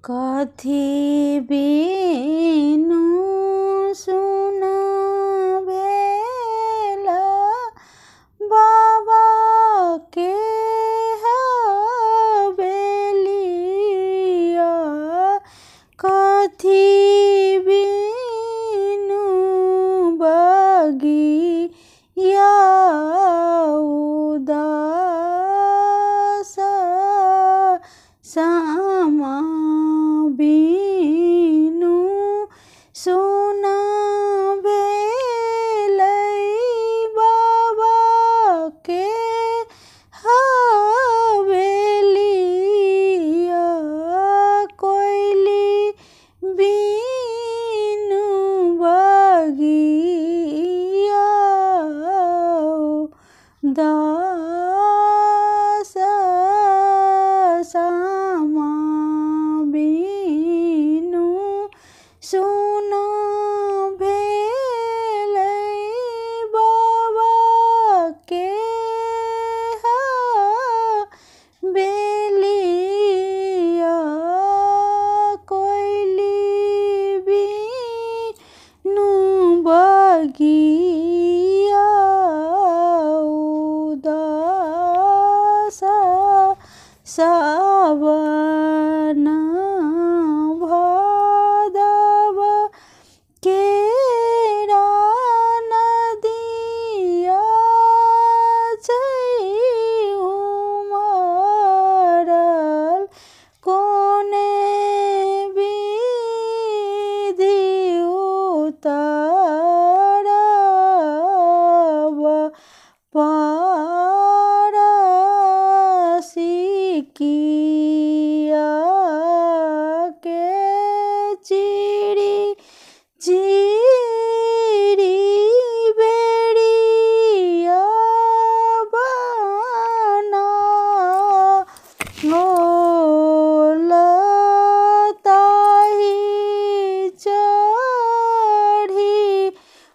कथी बिनु सुन भेल बाबा के हवेलिया। कथी बिनु बगिया उदास सामा बिनु सुन भेलै बाबा के हवेलिया। कोइली बिनु बगिया उदास सामा बिनु सुन भेलै बाबा के हवेलिया। कोइली बिनु बगिया उदास सावन भादव केरा नदिया छै उमरल। कोने विधि उतरब पार सिकिया के चिड़ी चिड़ी बेड़िया बना ताही चढ़ी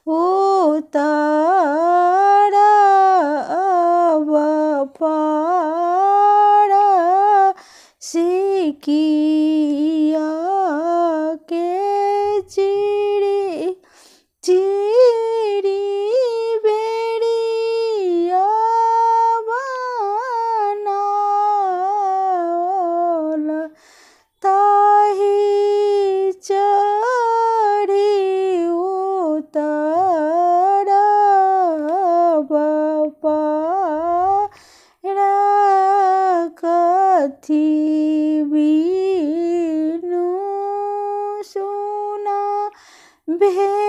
उतरब पार सिकिया के चिड़ी चिड़ी बेड़िया बनाल ताही चढ़ी उतरब पार। कथी बिनु सुन भेल